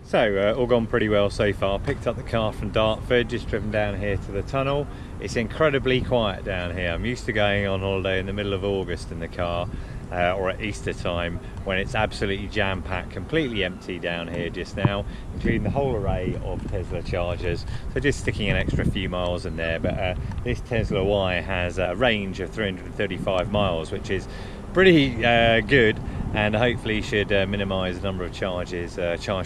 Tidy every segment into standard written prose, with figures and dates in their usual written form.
So all gone pretty well so far. Picked up the car from Dartford, just driven down here to the tunnel. It's incredibly quiet down here. I'm used to going on holiday in the middle of August in the car, or at Easter time, when it's absolutely jam-packed, completely empty down here just now, including the whole array of Tesla chargers. So just sticking an extra few miles in there, but this Tesla Y has a range of 335 miles, which is pretty good, and hopefully should minimise the number of charge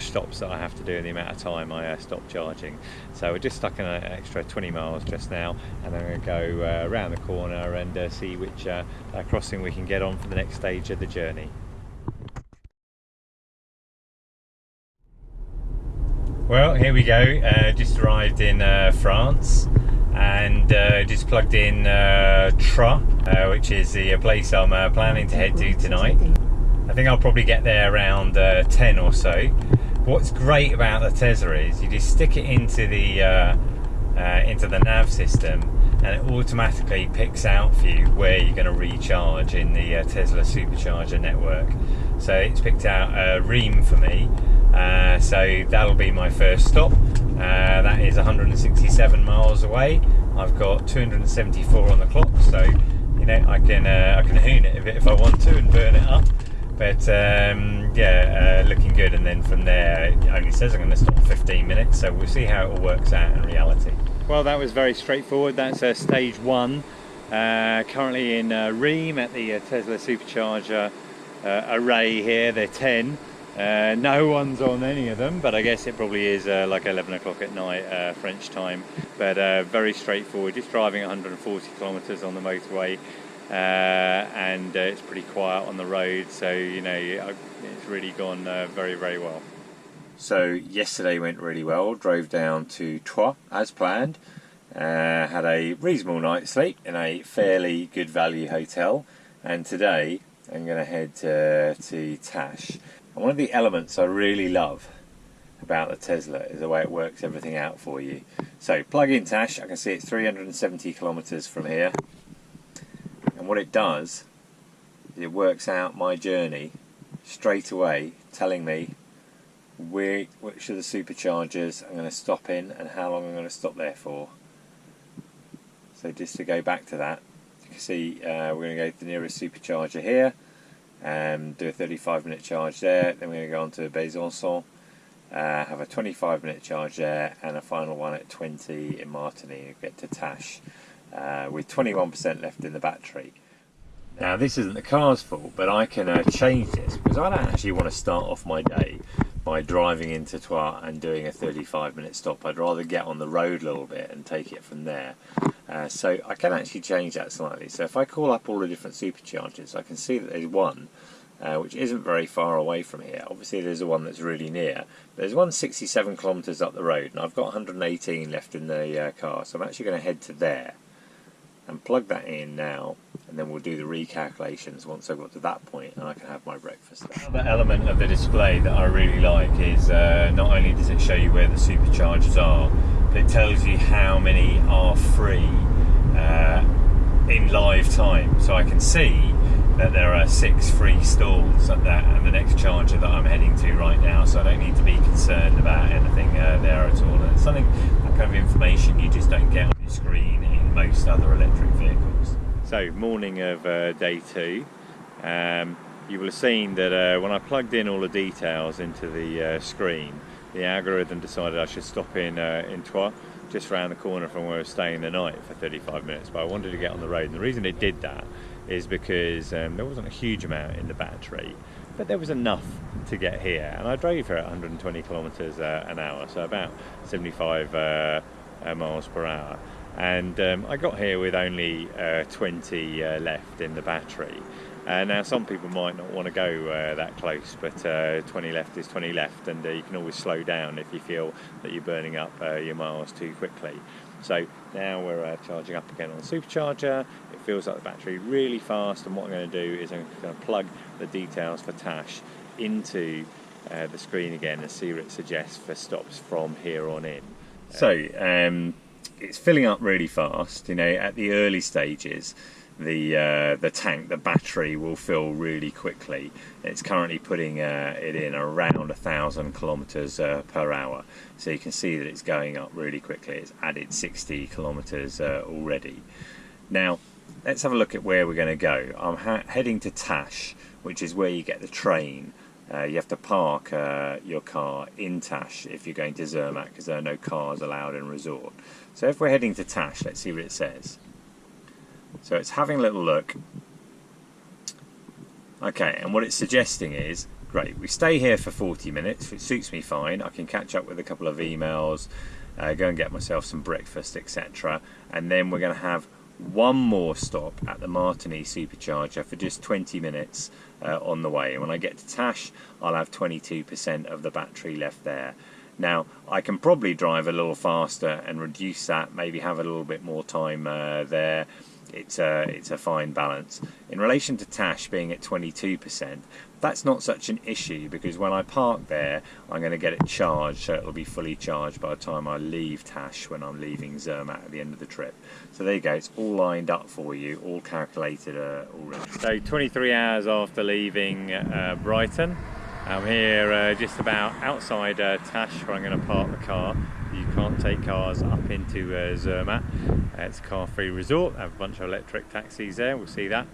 stops that I have to do in the amount of time I stop charging. So we're just stuck in an extra 20 miles just now, and then I'm going to go around the corner and see which crossing we can get on for the next stage of the journey. Well, here we go. Just arrived in France, and just plugged in Troyes, which is the place I'm planning to head to tonight. I think I'll probably get there around 10 or so. What's great about the Tesla is you just stick it into the nav system, and it automatically picks out for you where you're going to recharge in the Tesla supercharger network. So it's picked out Reims for me, so that'll be my first stop. That is 167 miles away. I've got 274 on the clock, so you know I can hoon it a bit if I want to and burn it up. But yeah, looking good. And then from there, it only says I'm going to stop 15 minutes, so we'll see how it all works out in reality. Well, that was very straightforward. That's stage one. Currently in Reims at the Tesla supercharger array here. They're 10. No one's on any of them, but I guess it probably is like 11 o'clock at night French time. But very straightforward, just driving 140 kilometers on the motorway, and it's pretty quiet on the road, so you know it's really gone very, very well. So yesterday went really well. Drove down to Troyes as planned, had a reasonable night's sleep in a fairly good value hotel, and today I'm going to head to Tash. And one of the elements I really love about the Tesla is the way it works everything out for you. So plug in Tash, I can see it's 370 kilometers from here, and what it does is it works out my journey straight away, telling me which of the superchargers I'm going to stop in and how long I'm going to stop there for. So just to go back to that, you can see we're going to go to the nearest supercharger here and do a 35-minute charge there. Then we're going to go on to Besançon, have a 25-minute charge there, and a final one at 20 in Martigny and get to Tash with 21% left in the battery. Now this isn't the car's fault, but I can change this, because I don't actually want to start off my day by driving into Troyes and doing a 35-minute stop. I'd rather get on the road a little bit and take it from there. So I can actually change that slightly. So if I call up all the different superchargers, I can see that there's one which isn't very far away from here. Obviously there's the one that's really near. There's one 67 kilometres up the road, and I've got 118 left in the car, so I'm actually going to head to there and plug that in now, and then we'll do the recalculations once I've got to that point and I can have my breakfast. Another element of the display that I really like is not only does it show you where the superchargers are, but it tells you how many are free in live time. So I can see that there are 6 free stalls at that and the next charger that I'm heading to right now, so I don't need to be concerned about anything there at all. And it's something, that kind of information you just don't get on your screen in most other electric vehicles. So morning of day 2, you will have seen that when I plugged in all the details into the screen, the algorithm decided I should stop in Troyes, just around the corner from where I was staying the night, for 35 minutes, but I wanted to get on the road, and the reason it did that is because there wasn't a huge amount in the battery, but there was enough to get here, and I drove here at 120 kilometers an hour, so about 75 miles per hour, and I got here with only 20 left in the battery. Now some people might not want to go that close, but 20 left is 20 left, and you can always slow down if you feel that you're burning up your miles too quickly. So now we're charging up again on the supercharger. It feels like the battery really fast, and what I'm going to do is I'm going to plug the details for Tash into the screen again and see what it suggests for stops from here on in. So it's filling up really fast. You know, at the early stages the tank, the battery will fill really quickly. It's currently putting it in around 1,000 kilometers per hour, so you can see that it's going up really quickly. It's added 60 kilometers already. Now let's have a look at where we're going to go. I'm heading to Tash, which is where you get the train. You have to park your car in Tash if you're going to Zermatt, because there are no cars allowed in resort. So if we're heading to Tash, let's see what it says. So it's having a little look. Okay, and what it's suggesting is, great, we stay here for 40 minutes, it suits me fine. I can catch up with a couple of emails, go and get myself some breakfast, etc. And then we're going to have one more stop at the Martin supercharger for just 20 minutes on the way. And when I get to Tash, I'll have 22% of the battery left there. Now, I can probably drive a little faster and reduce that, maybe have a little bit more time there. It's a fine balance. In relation to Tash being at 22%, that's not such an issue, because when I park there, I'm going to get it charged, so it'll be fully charged by the time I leave Tash when I'm leaving Zermatt at the end of the trip. So there you go, it's all lined up for you, all calculated already. So 23 hours after leaving Brighton, I'm here just about outside Tash, where I'm going to park the car. You can't take cars up into Zermatt. It's a car-free resort. I have a bunch of electric taxis there, we'll see that.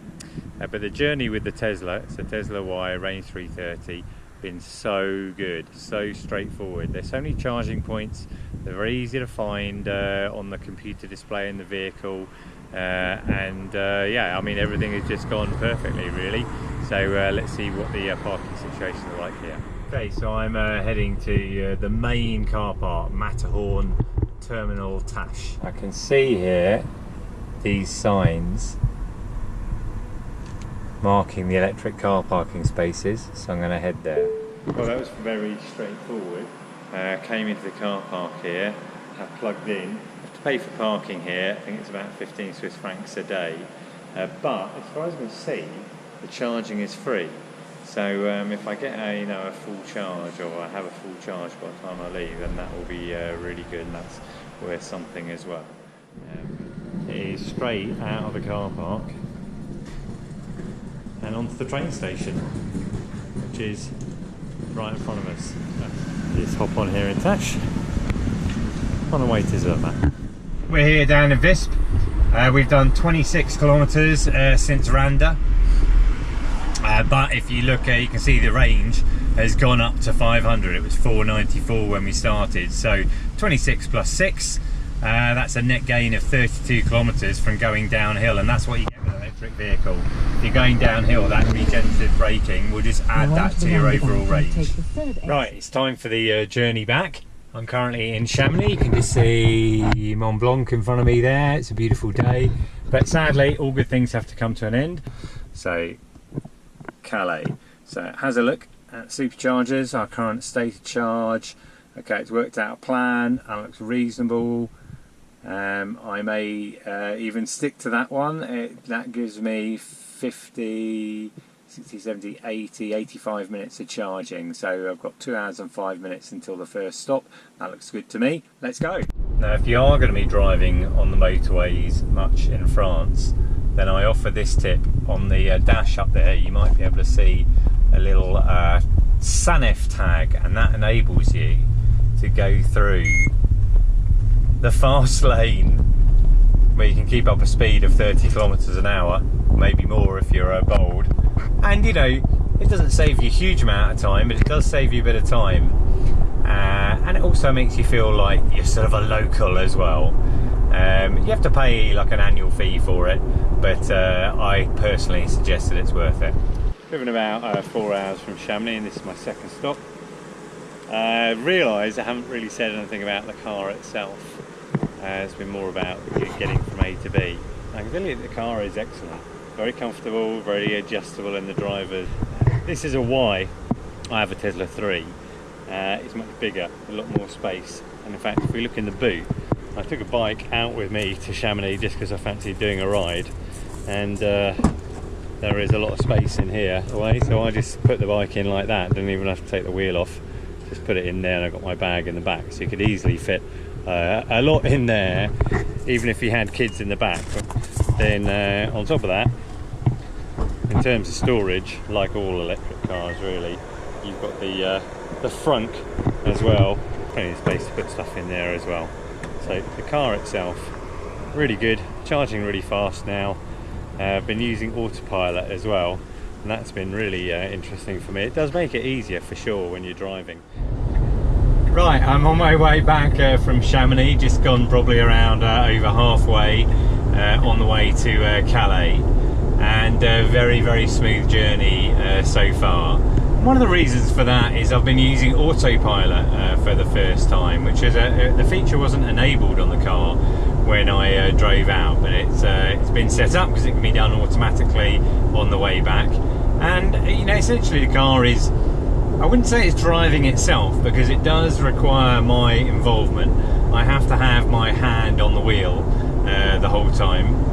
But the journey with the Tesla, it's a Tesla Y Range 330, been so good, so straightforward. There's so many charging points, they're very easy to find on the computer display in the vehicle. Yeah, I mean, everything has just gone perfectly, really. So let's see what the parking situations are like here. Okay, so I'm heading to the main car park, Matterhorn Terminal Tash. I can see here these signs marking the electric car parking spaces, so I'm going to head there. Well, that was very straightforward. Came into the car park here, have plugged in. Have to pay for parking here. I think it's about 15 Swiss francs a day. But as far as I can see, the charging is free. So if I get a full charge, or I have a full charge by the time I leave, then that will be really good, and that's worth something as well. It is straight out of the car park and onto the train station, which is right in front of us. Just hop on here in Tash, on the way to Zermatt. We're here down in Visp. We've done 26 kilometres since Randa. But if you look, you can see the range has gone up to 500. It was 494 when we started, so 26 plus 6, that's a net gain of 32 kilometres from going downhill, and that's what you get with an electric vehicle. If you're going downhill, that regenerative braking will just add that to your overall range. Right, it's time for the journey back. I'm currently in Chamonix. You can just see Mont Blanc in front of me there. It's a beautiful day, but sadly all good things have to come to an end. So Calais. So it has a look at superchargers, our current state of charge. Okay, it's worked out a plan and looks reasonable. I may even stick to that one. That gives me 50, 60, 70, 80, 85 minutes of charging. So I've got 2 hours and 5 minutes until the first stop. That looks good to me. Let's go. Now, if you are going to be driving on the motorways much in France, then I offer this tip. On the dash up there, you might be able to see a little SANEF tag, and that enables you to go through the fast lane where you can keep up a speed of 30 kilometers an hour, maybe more if you're bold. And you know, it doesn't save you a huge amount of time, but it does save you a bit of time, and it also makes you feel like you're sort of a local as well. You have to pay like an annual fee for it, but I personally suggest that it's worth it. Driven about 4 hours from Chamonix, and this is my second stop. I realised I haven't really said anything about the car itself. It's been more about getting from A to B. I can tell you that the car is excellent, very comfortable, very adjustable in the driver. This is a Y. I have a Tesla 3. It's much bigger, a lot more space, and in fact if we look in the boot, I took a bike out with me to Chamonix just because I fancied doing a ride, and there is a lot of space in here away, so I just put the bike in like that, didn't even have to take the wheel off, just put it in there, and I got my bag in the back, so you could easily fit a lot in there, even if you had kids in the back. Then on top of that, in terms of storage, like all electric cars really, you've got the frunk as well. Plenty of space to put stuff in there as well. So the car itself, really good, charging really fast now. I've been using Autopilot as well, and that's been really interesting for me. It does make it easier for sure when you're driving. Right, I'm on my way back from Chamonix, just gone probably around over halfway on the way to Calais, and very, very smooth journey so far. One of the reasons for that is I've been using Autopilot for the first time, which is the feature wasn't enabled on the car when I drove out, but it's been set up because it can be done automatically on the way back. And essentially the car is, I wouldn't say it's driving itself, because it does require my involvement. I have to have my hand on the wheel the whole time,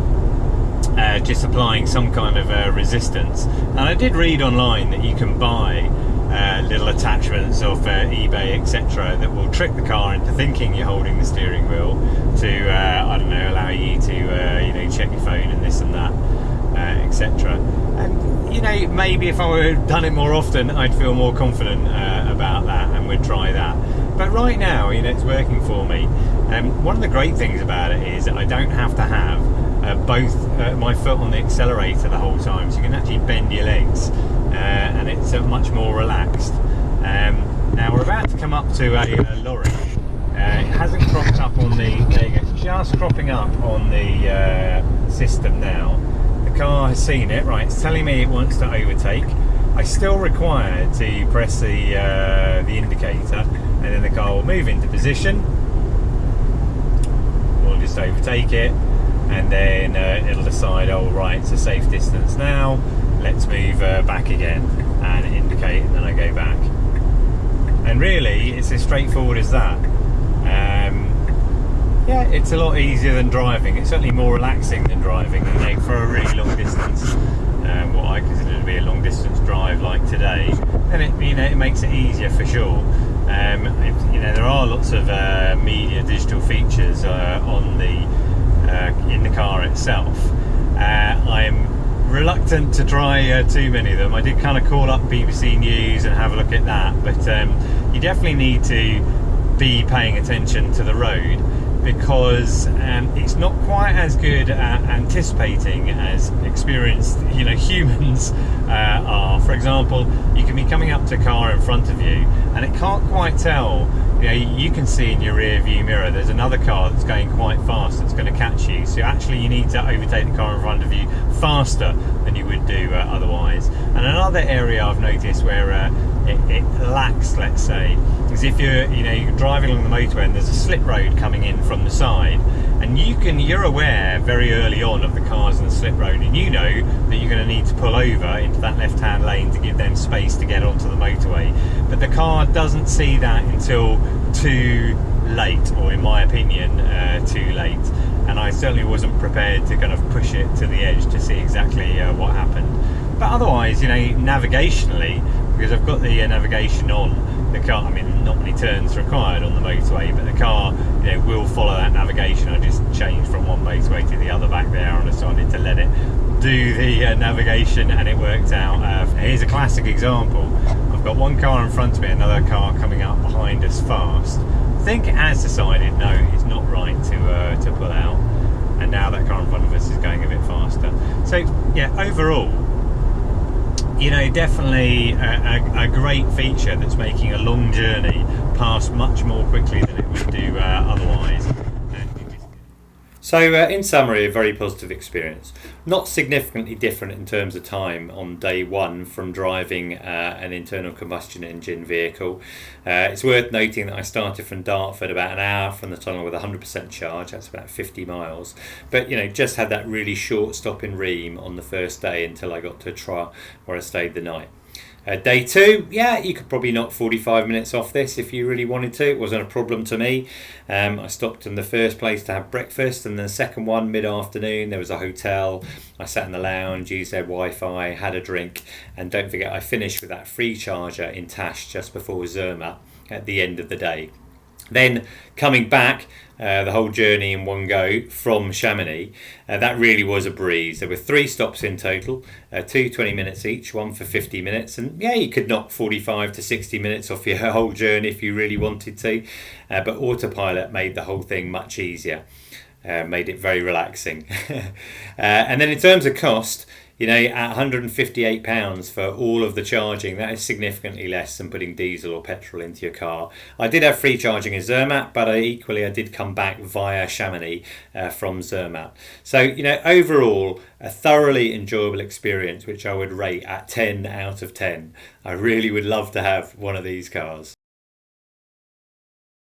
just applying some kind of resistance. And I did read online that you can buy little attachments off eBay, etc., that will trick the car into thinking you're holding the steering wheel to I don't know, allow you to check your phone and this and that, etc. And maybe if I were done it more often, I'd feel more confident about that and would try that. But right now, it's working for me. One of the great things about it is that I don't have to have both my foot on the accelerator the whole time, so you can actually bend your legs, and it's much more relaxed. Now we're about to come up to a lorry. It hasn't cropped up on the, there you go, just cropping up on the system now. The car has seen it, right, it's telling me it wants to overtake. I still require to press the indicator, and then the car will move into position. We'll just overtake it, and then it'll decide, oh right, it's a safe distance now, let's move back again, and indicate, and then I go back. And really, it's as straightforward as that. Yeah, it's a lot easier than driving. It's certainly more relaxing than driving, for a really long distance. What I consider to be a long distance drive like today, and it makes it easier for sure. There are lots of media digital features on the in the car itself. I'm reluctant to try too many of them. I did kind of call up BBC News and have a look at that, but you definitely need to be paying attention to the road, because it's not quite as good at anticipating as experienced humans are. For example, you can be coming up to a car in front of you and it can't quite tell. You can see in your rear view mirror there's another car that's going quite fast that's going to catch you, so actually you need to overtake the car in front of you faster than you would do otherwise. And another area I've noticed where it lacks, let's say, is if you're driving along the motorway and there's a slip road coming in from the side, and you're aware very early on of the cars in the slip road, and you know that you're going to need to pull over into that left-hand lane to give them space to get onto the motorway, but the car doesn't see that until too late, or in my opinion too late. And I certainly wasn't prepared to kind of push it to the edge to see exactly what happened. But otherwise, navigationally, because I've got the navigation on the car, not many turns required on the motorway, but the car will follow that navigation. I just changed from one motorway to the other back there, and I decided to let it do the navigation, and it worked out. Here's a classic example. I've got one car in front of me, another car coming up behind us fast. I think it has decided no, it's not right to pull out, and now that car in front of us is going a bit faster. So yeah, overall, definitely a great feature that's making a long journey pass much more quickly than it would do otherwise. So in summary, a very positive experience. Not significantly different in terms of time on day one from driving an internal combustion engine vehicle. It's worth noting that I started from Dartford about an hour from the tunnel with 100% charge. That's about 50 miles. But just had that really short stop in Rheims on the first day until I got to Troyes, where I stayed the night. Day two, yeah, you could probably knock 45 minutes off this if you really wanted to. It wasn't a problem to me. I stopped in the first place to have breakfast, and the second one, mid-afternoon, there was a hotel. I sat in the lounge, used their Wi-Fi, had a drink, and don't forget I finished with that free charger in Tash just before Zermatt at the end of the day. Then coming back, the whole journey in one go from Chamonix, that really was a breeze. There were 3 stops in total, 2 20 minutes each, one for 50 minutes, and yeah, you could knock 45 to 60 minutes off your whole journey if you really wanted to, but Autopilot made the whole thing much easier. Made it very relaxing. And then in terms of cost, you know, at £158 for all of the charging, that is significantly less than putting diesel or petrol into your car. I did have free charging in Zermatt, but I did come back via Chamonix from Zermatt. So, you know, overall, a thoroughly enjoyable experience, which I would rate at 10 out of 10. I really would love to have one of these cars.